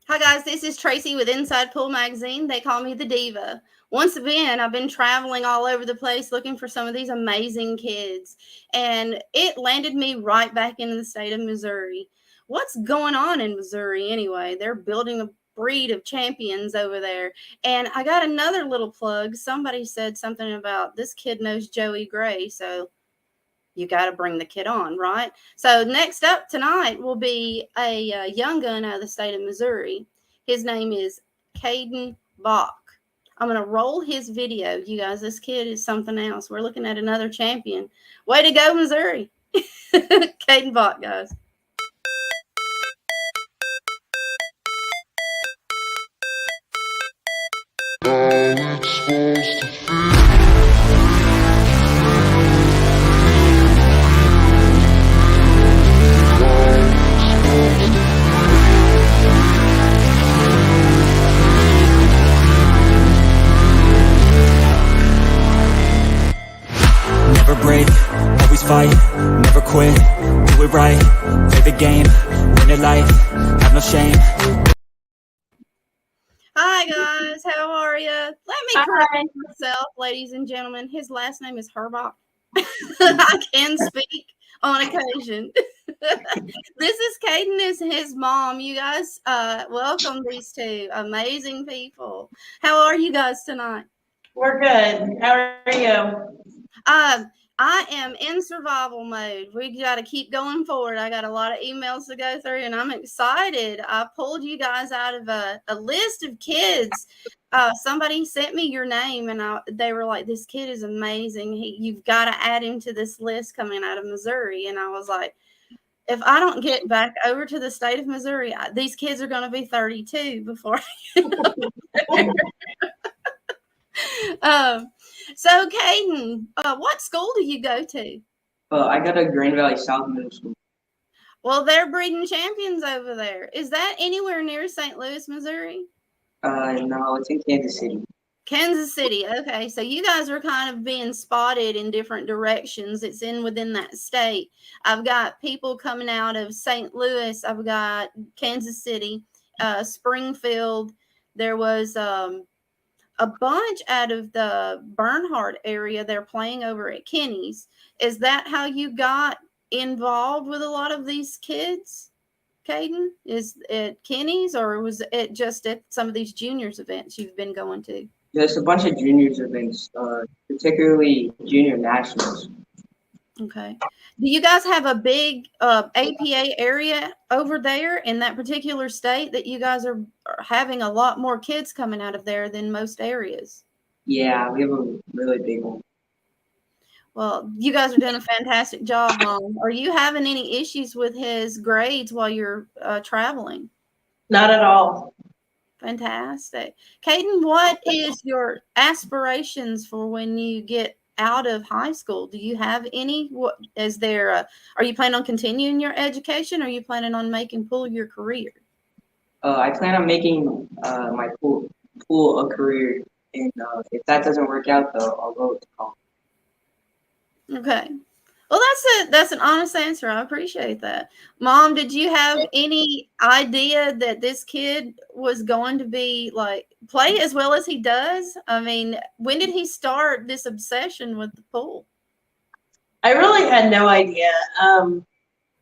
Hi guys, this is Tracy with Inside Pool Magazine. They call me the Diva. Once again, I've been traveling all over the place looking for some of these amazing kids, and it landed me right back into the state of Missouri. What's going on in Missouri anyway? They're building a breed of champions over there. And I got another little plug. Somebody said something about this kid knows Joey Gray, so you got to bring the kid on, right? So next up tonight will be a young gun out of the state of Missouri. His name is Kaden Bach. I'm going to roll his video. You guys, this kid is something else. We're looking at another champion. Way to go, Missouri. Kaden Bach, guys. Never break, always fight, never quit, do it right, play the game, win it life, have no shame. Hi, guys. How are you? Let me correct myself, ladies and gentlemen. His last name is Herbach. I can speak on occasion. This is Kaden, is his mom. You guys, welcome these two amazing people. How are you guys tonight? We're good. How are you? I am in survival mode. We got to keep going forward. I got a lot of emails to go through, and I'm excited. I pulled you guys out of a list of kids. Somebody sent me your name, and they were like, "This kid is amazing. You've got to add him to this list coming out of Missouri." And I was like, if I don't get back over to the state of Missouri, these kids are going to be 32 before. So, Kaden, what school do you go to? I go to Grand Valley South Middle School. Well, they're breeding champions over there. Is that anywhere near St. Louis, Missouri? No, it's in Kansas City. Kansas City. Okay, so you guys are kind of being spotted in different directions. It's within that state. I've got people coming out of St. Louis. I've got Kansas City, Springfield. There was a bunch out of the Bernhardt area. They're playing over at Kenny's. Is that how you got involved with a lot of these kids, Kaden? Is it Kenny's, or was it just at some of these juniors events you've been going to? There's a bunch of juniors events, particularly junior nationals. Okay. Do you guys have a big APA area over there in that particular state that you guys are having a lot more kids coming out of there than most areas? Yeah, we have a really big one. Well, you guys are doing a fantastic job, Mom. Are you having any issues with his grades while you're traveling? Not at all. Fantastic. Kaden, what is your aspirations for when you get out of high school? Do you have any? What is there? Are you planning on continuing your education, or are you planning on making pool your career? I plan on making my pool a career, and if that doesn't work out, though, I'll go to college. Okay. Well, that's an honest answer. I appreciate that. Mom, did you have any idea that this kid was going to be like play as well as he does? I mean, when did he start this obsession with the pool? I really had no idea.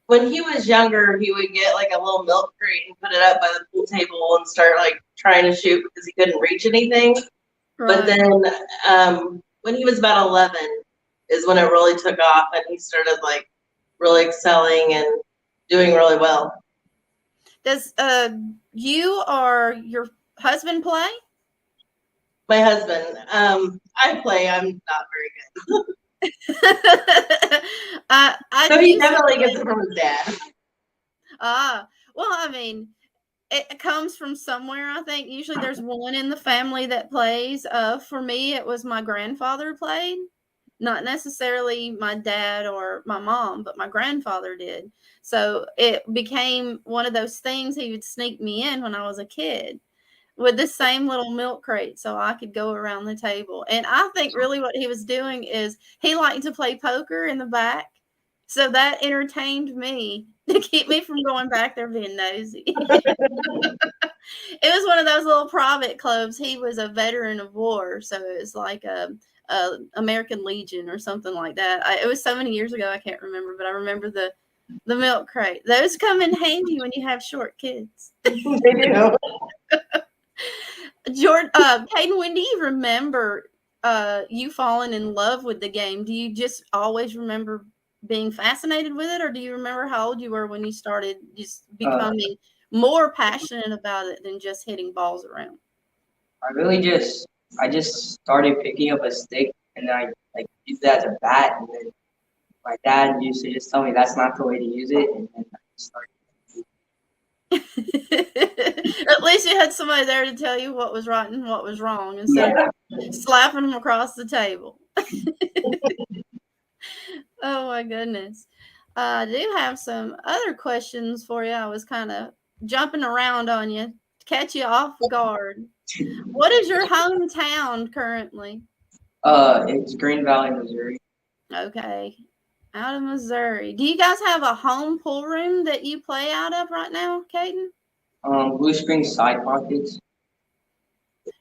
When he was younger, he would get like a little milk crate and put it up by the pool table and start like trying to shoot because he couldn't reach anything. Right. But then when he was about 11 is when it really took off and he started like really excelling and doing really well. Does you or your husband play? My husband, I play. I'm not very good. So he definitely gets it from his dad. Well, I mean, it comes from somewhere. I think usually there's one in the family that plays. For me, it was my grandfather played, not necessarily my dad or my mom, but my grandfather did. So it became one of those things. He would sneak me in when I was a kid with the same little milk crate so I could go around the table. And I think really what he was doing is he liked to play poker in the back. So that entertained me to keep me from going back there being nosy. It was one of those little private clubs. He was a veteran of war, so it was like a American Legion or something like that. It was so many years ago, I can't remember, but I remember the milk crate. Those come in handy when you have short kids. They do. Kaden, when do you remember you falling in love with the game? Do you just always remember being fascinated with it, or do you remember how old you were when you started just becoming more passionate about it than just hitting balls around? I just started picking up a stick and then I like used it as a bat, and then my dad used to just tell me that's not the way to use it, and then I just started. At least you had somebody there to tell you what was right and what was wrong instead of slapping them across the table. Oh my goodness. I do have some other questions for you. I was kind of jumping around on you to catch you off guard. What is your hometown currently? It's Green Valley, Missouri. Okay. Out of Missouri. Do you guys have a home pool room that you play out of right now, Kaden? Blue Springs Side Pockets.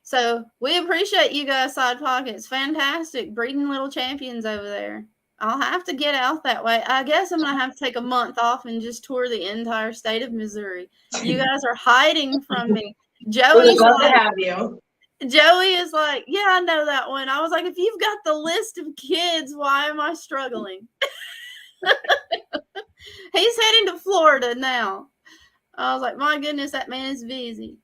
So we appreciate you guys, Side Pockets. Fantastic. Breeding little champions over there. I'll have to get out that way. I guess I'm going to have to take a month off and just tour the entire state of Missouri. You guys are hiding from me. We'd love to have you. Joey is like, yeah, I know that one. I was like, if you've got the list of kids, why am I struggling? He's heading to Florida now. I was like, my goodness, that man is busy.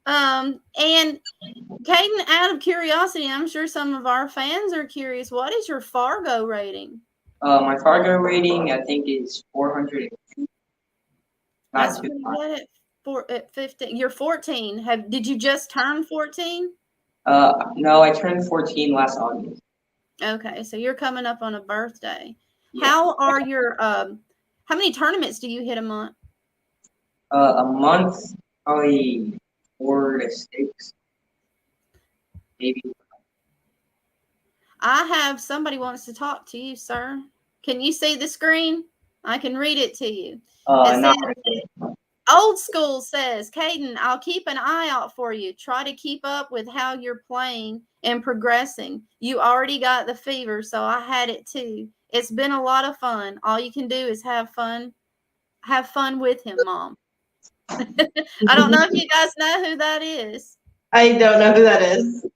And Kaden, out of curiosity, I'm sure some of our fans are curious. What is your Fargo rating? My Fargo rating, I think, is 402. That's pretty good at 15. You're 14. Did you just turn 14? No, I turned 14 last August. Okay, so you're coming up on a birthday. Yeah. How are your how many tournaments do you hit a month? A month, probably 4 to 6, maybe. I have somebody wants to talk to you, sir. Can you see the screen? I can read it to you. Not Old School says, Kaden, I'll keep an eye out for you. Try to keep up with how you're playing and progressing. You already got the fever, so I had it too. It's been a lot of fun. All you can do is have fun. Have fun with him, Mom. I don't know if you guys know who that is. I don't know who that is.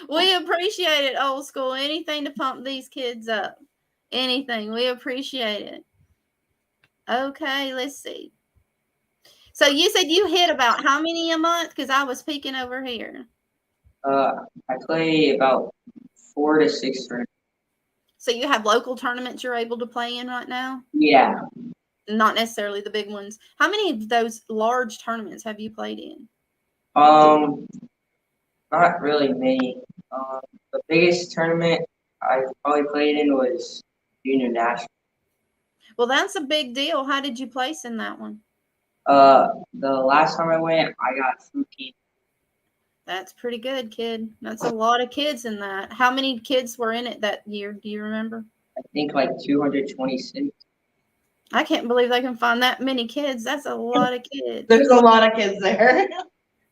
We appreciate it, Old School. Anything to pump these kids up. Anything. We appreciate it. Okay, let's see. So you said you hit about how many a month? Because I was peeking over here. I play about 4 to 6 tournaments. So you have local tournaments you're able to play in right now? Yeah. Not necessarily the big ones. How many of those large tournaments have you played in? Not really many. The biggest tournament I probably played in was Junior National. Well, that's a big deal. How did you place in that one? The last time I went, I got 13. That's pretty good, kid. That's a lot of kids in that. How many kids were in it that year? Do you remember? I think like 226. I can't believe they can find that many kids. That's a lot of kids. There's a lot of kids there.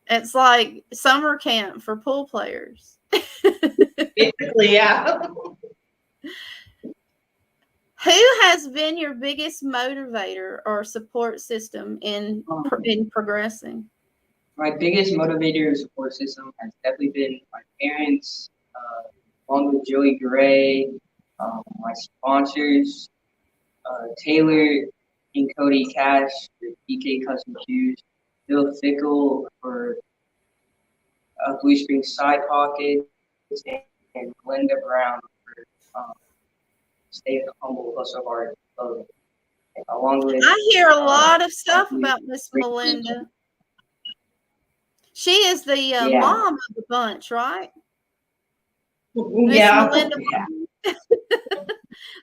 It's like summer camp for pool players. Basically, yeah. Who has been your biggest motivator or support system in progressing? My biggest motivator and support system has definitely been my parents, along with Joey Gray, my sponsors, Taylor and Cody Cash for DK Custom Shoes, Bill Fickle for Blue Springs Side Pockets, and Glenda Brown for Stay Humble, Hustle Hard. Along with, I hear a lot of stuff about Miss Melinda. She is the mom of the bunch, right? Yeah. Miss Melinda. Yeah.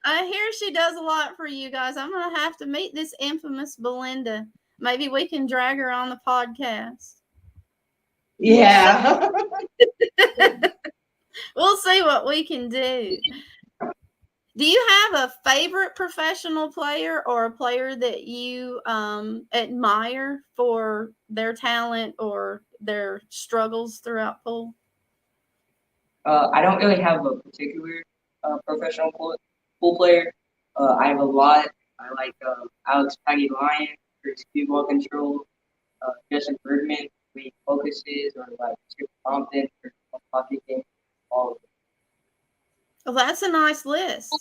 I hear she does a lot for you guys. I'm going to have to meet this infamous Belinda. Maybe we can drag her on the podcast. Yeah. We'll see what we can do. Do you have a favorite professional player or a player that you admire for their talent or their struggles throughout pool? I don't really have a particular professional pool player. I have a lot. I like Alex Paggy Lyon for his cue ball control. Justin Bergman when he focuses, or like Chip Compton for pocket game. All of it. Well, that's a nice list.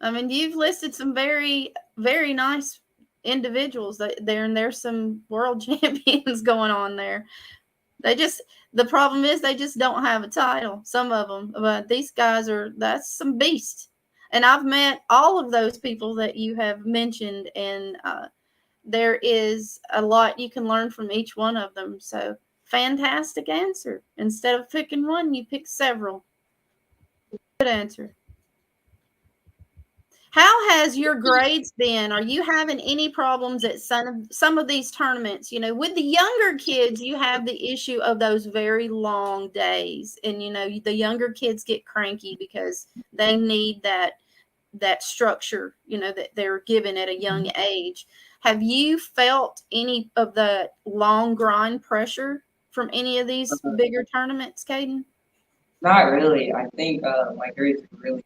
I mean, you've listed some very, very nice individuals there, and there's some world champions going on there. The problem is they just don't have a title, some of them, but these guys that's some beast. And I've met all of those people that you have mentioned, and there is a lot you can learn from each one of them. So fantastic answer. Instead of picking one, you pick several. Good answer. How has your grades been? Are you having any problems at some of these tournaments? You know, with the younger kids, you have the issue of those very long days. And, you know, the younger kids get cranky because they need that structure, you know, that they're given at a young age. Have you felt any of the long grind pressure from any of these bigger tournaments, Kaden? Not really. I think my grades are really.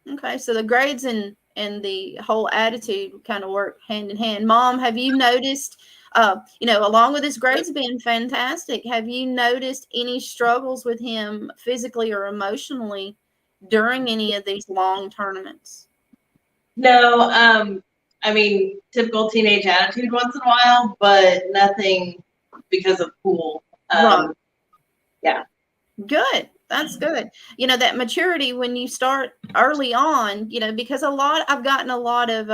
Okay, so the grades and the whole attitude kind of work hand in hand. Mom, have you noticed, you know, along with his grades being fantastic, have you noticed any struggles with him physically or emotionally during any of these long tournaments? No, I mean, typical teenage attitude once in a while, but nothing because of pool. Right. Yeah. Good. That's good. You know, that maturity when you start early on, you know, because I've gotten a lot of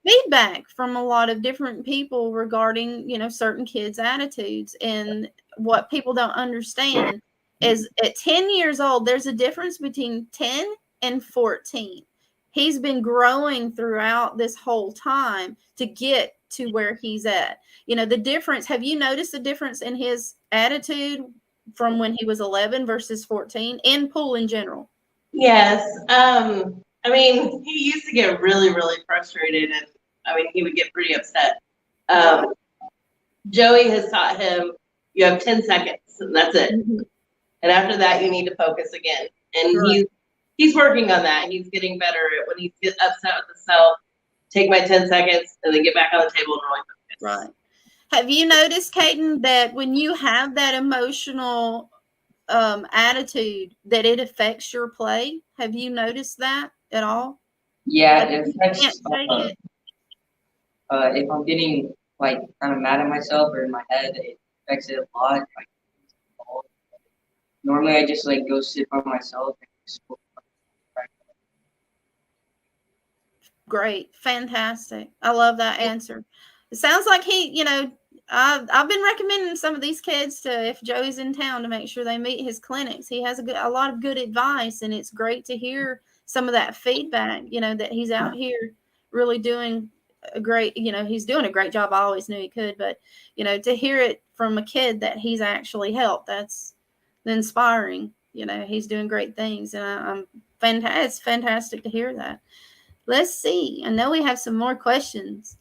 feedback from a lot of different people regarding, you know, certain kids' attitudes. And what people don't understand is at 10 years old, there's a difference between 10 and 14. He's been growing throughout this whole time to get to where he's at. You know, the difference, have you noticed the difference in his attitude from when he was 11 versus 14 in pool in general? Yes. I mean, he used to get really, really frustrated, and I mean, he would get pretty upset. Joey has taught him you have 10 seconds, and that's it. Mm-hmm. And after that, you need to focus again. And sure. He's working on that. He's getting better at when he gets upset with himself. Take my 10 seconds, and then get back on the table and really focus. Right. Have you noticed, Kaden, that when you have that emotional attitude, that it affects your play? Have you noticed that at all? Yeah, it affects. If I'm getting like kind of mad at myself or in my head, it affects it a lot. Like, normally, I just like go sit by myself. Great, fantastic. I love that answer. It sounds like you know, I've been recommending some of these kids to, if Joey's in town, to make sure they meet his clinics. He has a lot of good advice, and it's great to hear some of that feedback, you know, that he's out here really doing he's doing a great job. I always knew he could, but, you know, to hear it from a kid that he's actually helped, that's inspiring. You know, he's doing great things, and it's fantastic to hear that. Let's see. I know we have some more questions.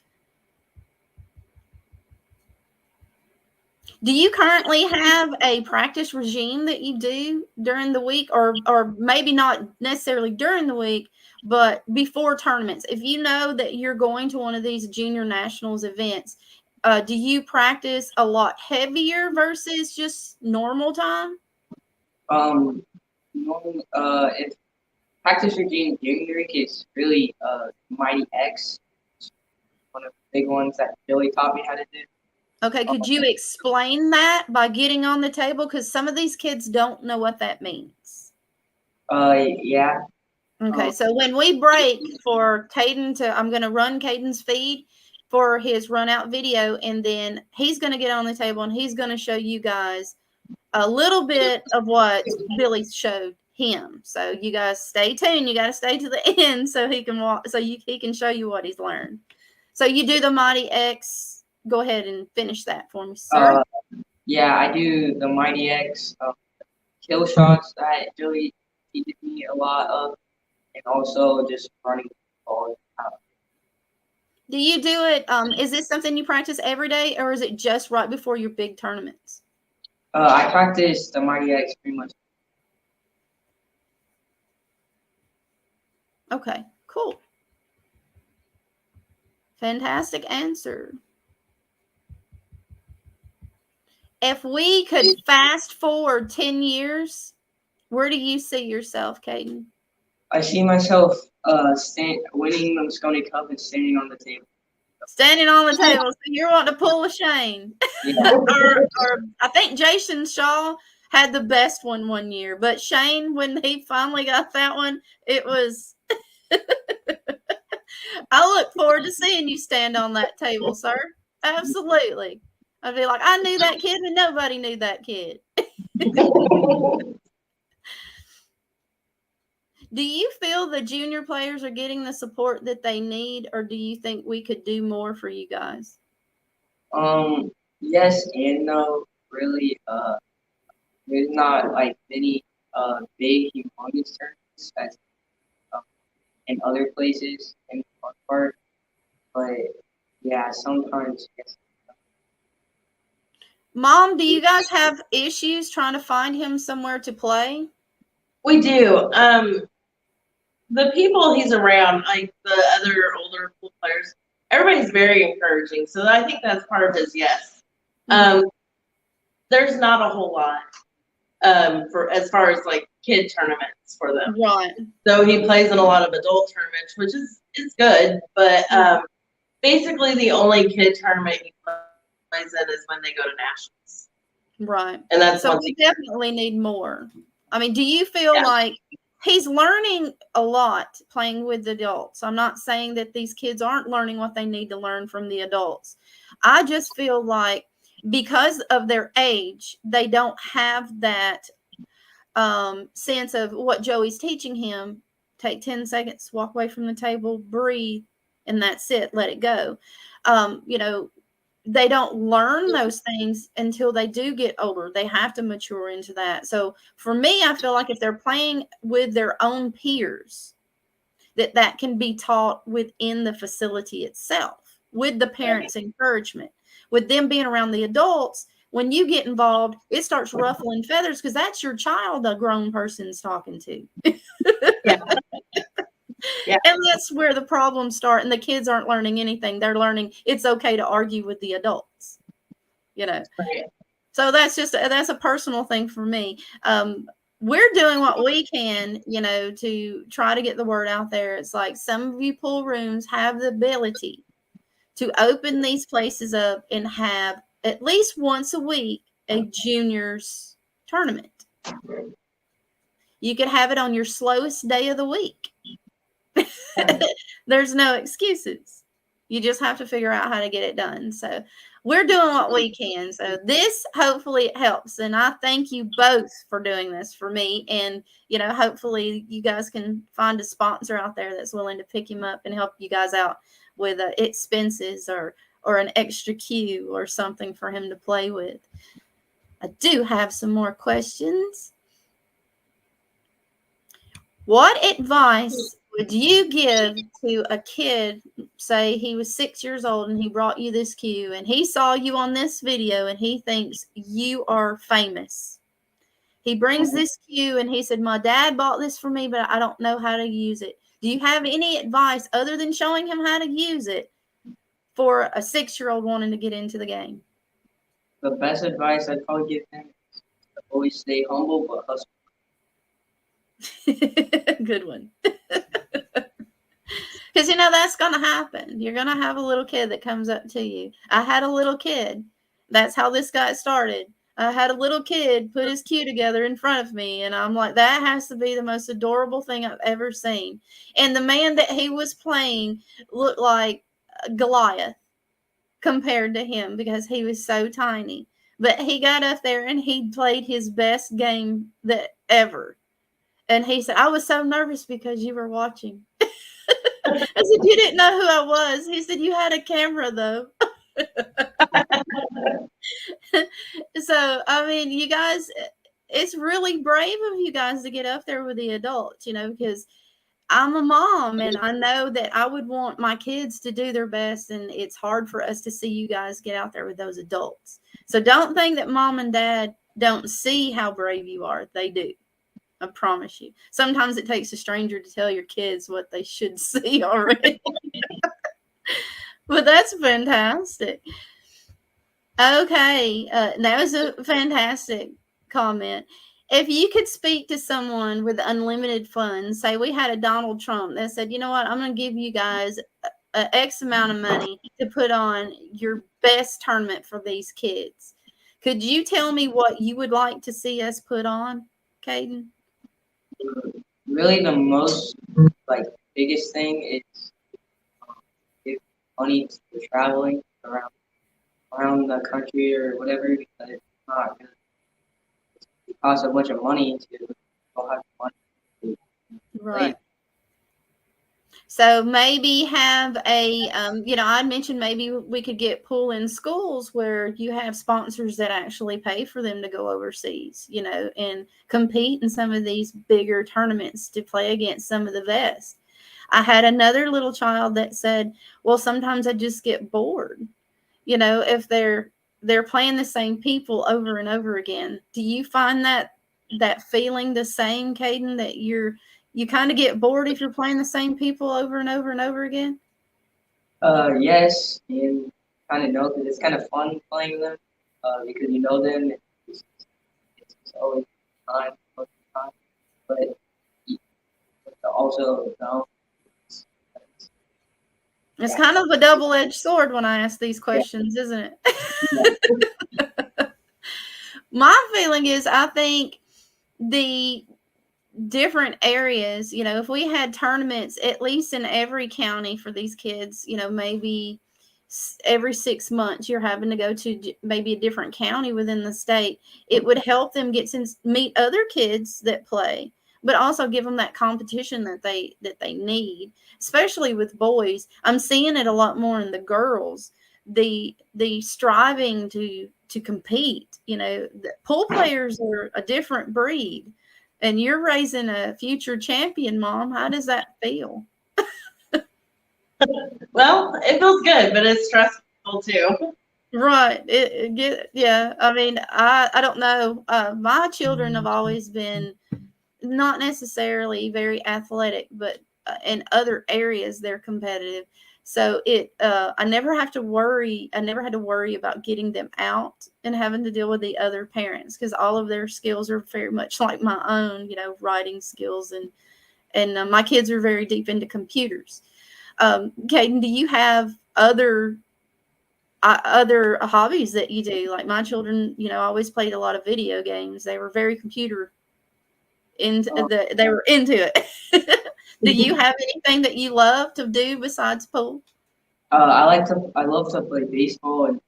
Do you currently have a practice regime that you do during the week, or maybe not necessarily during the week, but before tournaments? If you know that you're going to one of these junior nationals events, do you practice a lot heavier versus just normal time? If practice regime during the week is really Mighty X, one of the big ones that Billy taught me how to do. Okay, could you explain that by getting on the table? Because some of these kids don't know what that means. Yeah. Okay, so when we break for Kaden I'm going to run Caden's feed for his run out video, and then he's going to get on the table and he's going to show you guys a little bit of what Billy showed him. So you guys stay tuned. You got to stay to the end so he can walk, he can show you what he's learned. So you do the Mighty X. Go ahead and finish that for me, sir. Yeah, I do the Mighty X kill shots that Joey teaches me a lot of, and also just running balls out. Do you do it? Is this something you practice every day, or is it just right before your big tournaments? I practice the Mighty X pretty much. Okay, cool. Fantastic answer. If we could fast forward 10 years, where do you see yourself, Kaden? I see myself winning the Moscone Cup and standing on the table. Standing on the table. So you're wanting to pull a Shane. Yeah. or I think Jason Shaw had the best one year, but Shane, when he finally got that one, it was. I look forward to seeing you stand on that table, sir. Absolutely. I'd be like, I knew that kid, and nobody knew that kid. Do you feel the junior players are getting the support that they need, or do you think we could do more for you guys? Yes and no. Really, there's not like many big humongous tournaments as in other places in the most part, but yeah, sometimes yes. Mom, do you guys have issues trying to find him somewhere to play? We do. The people he's around, like the other older pool players, everybody's very encouraging. So I think that's part of his yes. There's not a whole lot for as far as like kid tournaments for them. Right. So he plays in a lot of adult tournaments, which is good. But basically, the only kid tournament he plays in is when they go to nationals. Right. And that's so we definitely need more. I mean, do you feel like he's learning a lot playing with adults? I'm not saying that these kids aren't learning what they need to learn from the adults. I just feel like because of their age, they don't have that sense of what Joey's teaching him. Take 10 seconds, walk away from the table, breathe, and that's it. Let it go. They don't learn those things until they do get older. They have to mature into that. So for me, I feel like if they're playing with their own peers, that can be taught within the facility itself, with the parents' encouragement, with them being around the adults. When you get involved, it starts ruffling feathers because that's your child a grown person's talking to. Yeah. And that's where the problems start. And the kids aren't learning anything. They're learning it's okay to argue with the adults, Right. So that's a personal thing for me. We're doing what we can, to try to get the word out there. It's like some of you pool rooms have the ability to open these places up and have at least once a week a juniors tournament. You could have it on your slowest day of the week. There's no excuses. You just have to figure out how to get it done. So we're doing what we can. So this hopefully helps. And I thank you both for doing this for me. And, hopefully you guys can find a sponsor out there that's willing to pick him up and help you guys out with expenses or an extra cue or something for him to play with. I do have some more questions. What advice would you give to a kid, say he was 6 years old and he brought you this cue and he saw you on this video and he thinks you are famous? He brings this cue and he said, my dad bought this for me, but I don't know how to use it. Do you have any advice other than showing him how to use it for a 6-year-old wanting to get into the game? The best advice I'd probably give him is to always stay humble but hustle. Good one. Because that's going to happen. You're going to have a little kid that comes up to you. I had a little kid. That's how this got started. I had a little kid put his cue together in front of me, and I'm like, that has to be the most adorable thing I've ever seen. And the man that he was playing looked like Goliath compared to him because he was so tiny. But he got up there and he played his best game that ever. And he said, I was so nervous because you were watching. I said, you didn't know who I was. He said, you had a camera, though. So, I mean, you guys, it's really brave of you guys to get up there with the adults, because I'm a mom and I know that I would want my kids to do their best, and it's hard for us to see you guys get out there with those adults. So don't think that mom and dad don't see how brave you are. They do. I promise you. Sometimes it takes a stranger to tell your kids what they should see already. But that's fantastic. Okay. That was a fantastic comment. If you could speak to someone with unlimited funds, say we had a Donald Trump that said, you know what, I'm going to give you guys a X amount of money to put on your best tournament for these kids. Could you tell me what you would like to see us put on, Kaden? Really, the most biggest thing is give money to traveling around the country or whatever, because it's not gonna cost a bunch of money to go have money to Right. So maybe have a, I mentioned maybe we could get pool in schools where you have sponsors that actually pay for them to go overseas, and compete in some of these bigger tournaments to play against some of the best. I had another little child that said, well, sometimes I just get bored, if they're playing the same people over and over again. Do you find that feeling the same, Kaden, that you kind of get bored if you're playing the same people over and over and over again? Yes, and kind of know that it's kind of fun playing them because you know them. It's always time, but also it's kind of a double-edged sword when I ask these questions, isn't it? My feeling is, I think the different areas, if we had tournaments at least in every county for these kids, maybe every 6 months you're having to go to maybe a different county within the state, it would help them get to meet other kids that play, but also give them that competition that they need, especially with boys. I'm seeing it a lot more in the girls, the striving to compete. The pool players are a different breed. And you're raising a future champion, Mom. How does that feel? Well, it feels good, but it's stressful too. Right. Yeah. I mean, I don't know. My children have always been not necessarily very athletic, but in other areas they're competitive. So I never have to worry. I never had to worry about getting them out and having to deal with the other parents, because all of their skills are very much like my own, writing skills, and my kids are very deep into computers. Kaden, do you have other hobbies that you do? Like my children, always played a lot of video games. They were very computer they were into it. Do you have anything that you love to do besides pool? I love to play baseball and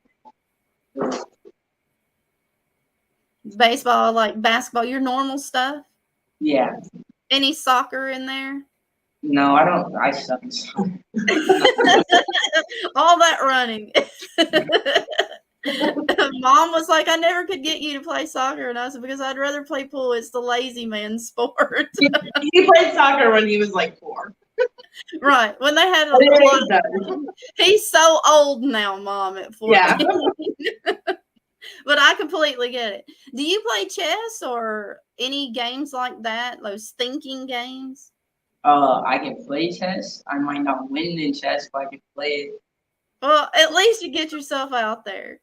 Baseball, like basketball, your normal stuff? yeah. Any soccer in there? No, I don't. I suck at soccer. All that running. Mom was like, I never could get you to play soccer. And I said, because I'd rather play pool. It's the lazy man sport. He played soccer when he was like 4. Right. When they had a lot. He's so old now, Mom, at 4. Yeah. But I completely get it. Do you play chess or any games like that? Those thinking games? I can play chess. I might not win in chess, but I can play it. Well, at least you get yourself out there.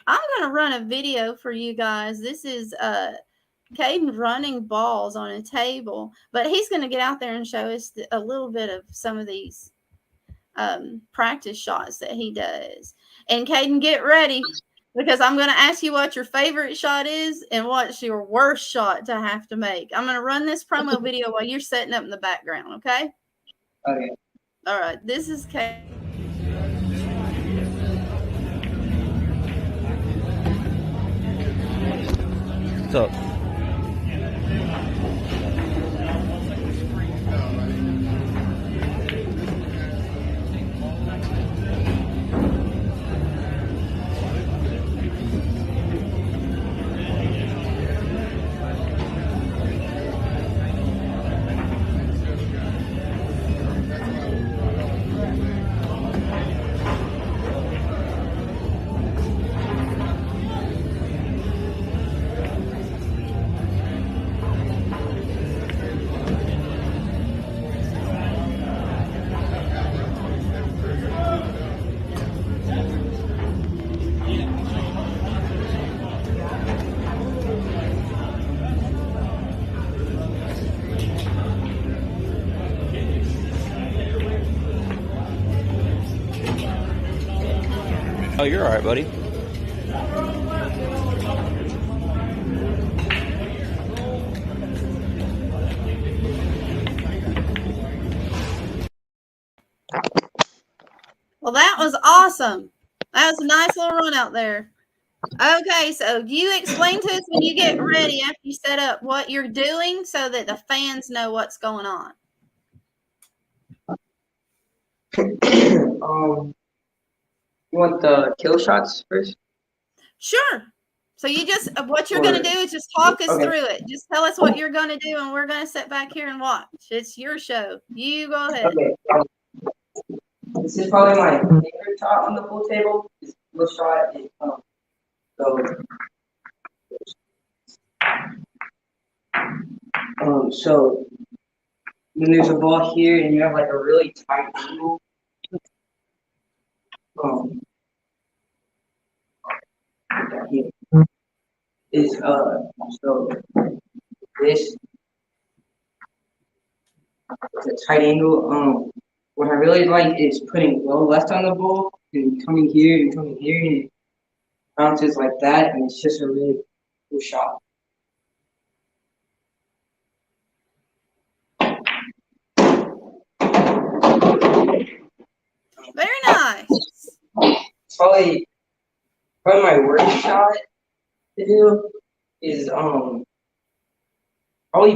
I'm going to run a video for you guys. This is Kaden running balls on a table, but he's going to get out there and show us a little bit of some of these practice shots that he does. And Kaden, get ready, because I'm going to ask you what your favorite shot is and what's your worst shot to have to make. I'm going to run this promo video while you're setting up in the background, okay? Okay. All right. This is Kaden. So Oh, you're all right, buddy. Well, that was awesome. That was a nice little run out there. Okay, so you explain to us when you get ready after you set up what you're doing so that the fans know what's going on. You want the kill shots first? Sure. So you just what you're going to do is just talk us Okay. through it. Just tell us what you're going to do, and we're going to sit back here and watch. It's your show. You go ahead. Okay. This is probably my favorite shot on the pool table. This pool shot is so when there's a ball here and you have like a really tight angle, here is so this is a tight angle. What I really like is putting low left on the ball and coming here and it bounces like that, and it's just a really cool shot. Very nice. It's probably my worst shot to do is probably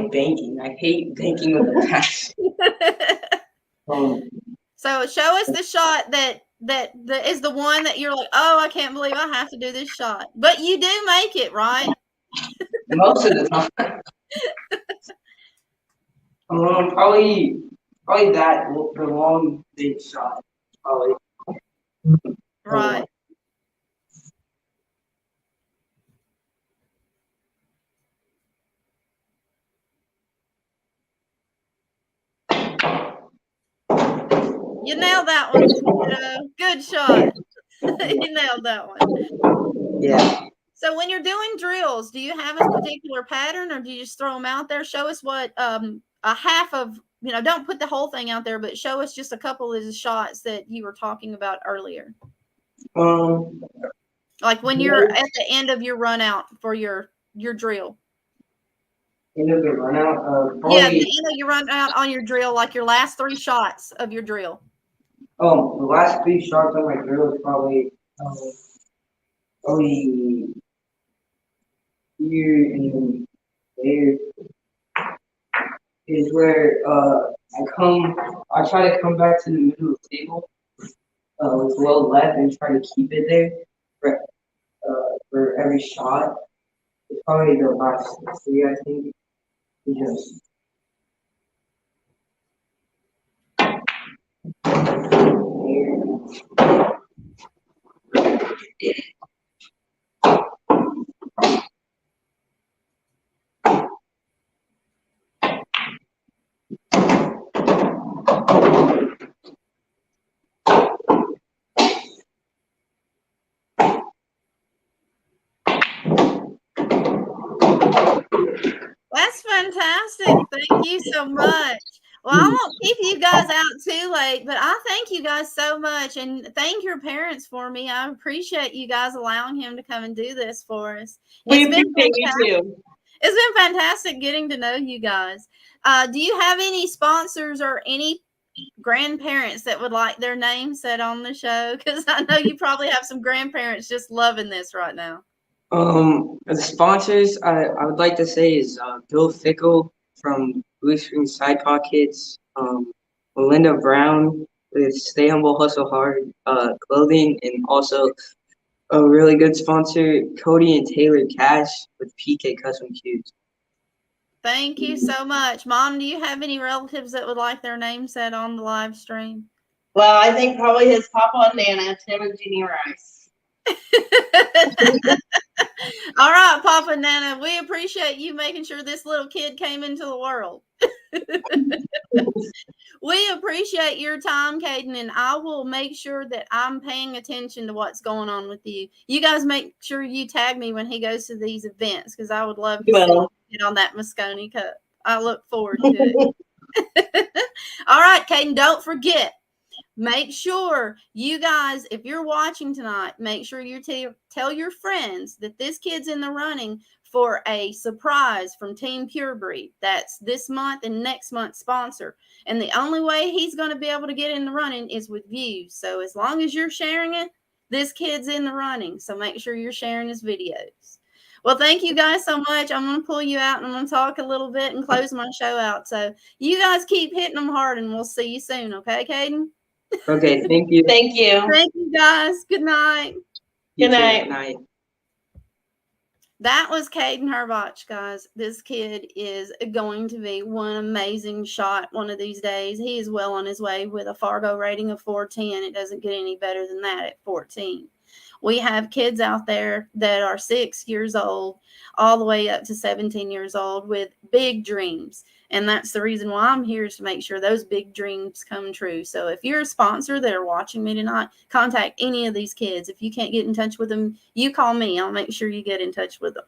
banking. I hate banking with a passion. So show us the shot that is the one that you're like, oh, I can't believe I have to do this shot. But you do make it, right? Most of the time. Probably that the long big shot. Probably. Right. You nailed that one. Good shot. You nailed that one. Yeah. So when you're doing drills, do you have a particular pattern, or do you just throw them out there? Show us what a half of, don't put the whole thing out there, but show us just a couple of the shots that you were talking about earlier. Like when you're at the end of your run out for your drill. End of the run out? Yeah, the end of your run out on your drill, like your last 3 shots of your drill. The last 3 shots on my drill is probably here and there is where I try to come back to the middle of the table with low left and try to keep it there for every shot. It's probably the last 3, I think, because That's fantastic. Thank you so much. Well, I won't keep you guys out too late, but I thank you guys so much, and thank your parents for me. I appreciate you guys allowing him to come and do this for us. We appreciate you too. It's been fantastic getting to know you guys. Do you have any sponsors or any grandparents that would like their name said on the show? Because I know you probably have some grandparents just loving this right now. The sponsors I would like to say is Bill Fickle from Blue String Side Pockets, Melinda Brown with Stay Humble Hustle Hard clothing, and also a really good sponsor, Cody and Taylor Cash with PK Custom Cues. Thank you so much. Mom, do you have any relatives that would like their name said on the live stream? Well, I think probably his papa and Nana, Tim and Jeannie Rice. All right, Papa and Nana, we appreciate you making sure this little kid came into the world. We appreciate your time, Kaden, and I will make sure that I'm paying attention to what's going on with you. You guys make sure you tag me when he goes to these events, because I would love to see him get on that Moscone Cup. I look forward to it. All right, Kaden, don't forget, make sure you guys, if you're watching tonight, make sure you tell your friends that this kid's in the running for a surprise from Team Pure Breed. That's this month and next month's sponsor. And the only way he's going to be able to get in the running is with views. So as long as you're sharing it, this kid's in the running. So make sure you're sharing his videos. Well, thank you guys so much. I'm going to pull you out and I'm going to talk a little bit and close my show out. So you guys keep hitting them hard and we'll see you soon. Okay, Kaden? Okay, thank you. Thank you. Thank you guys. Good night. Good night. Good night. That was Kaden Herbach, guys. This kid is going to be one amazing shot one of these days. He is well on his way with a Fargo rating of 410. It doesn't get any better than that at 14. We have kids out there that are 6 years old all the way up to 17 years old with big dreams. And that's the reason why I'm here, is to make sure those big dreams come true. So if you're a sponsor that are watching me tonight, contact any of these kids. If you can't get in touch with them, you call me. I'll make sure you get in touch with them.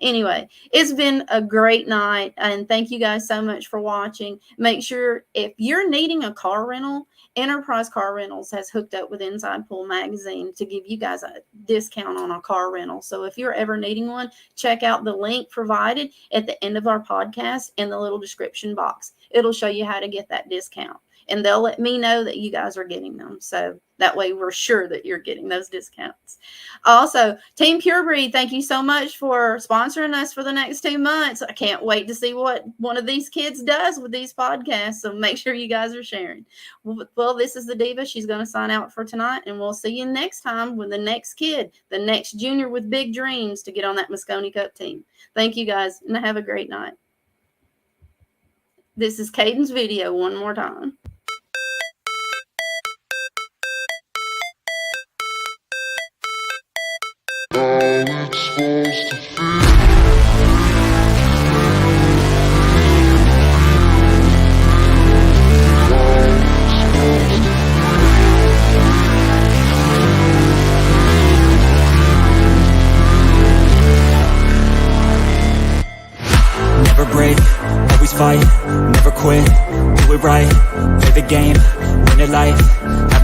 Anyway, it's been a great night, and thank you guys so much for watching. Make sure if you're needing a car rental, Enterprise Car Rentals has hooked up with Inside Pool Magazine to give you guys a discount on a car rental. So if you're ever needing one, check out the link provided at the end of our podcast in the little description box. It'll show you how to get that discount, and they'll let me know that you guys are getting them. So that way we're sure that you're getting those discounts. Also, Team Pure Breed, thank you so much for sponsoring us for the next 2 months. I can't wait to see what one of these kids does with these podcasts. So make sure you guys are sharing. Well, this is the Diva. She's going to sign out for tonight, and we'll see you next time with the next kid, the next junior with big dreams to get on that Moscone Cup team. Thank you guys, and have a great night. This is Kaden's video one more time. Never break, always fight, never quit, do it right, play the game, win it life.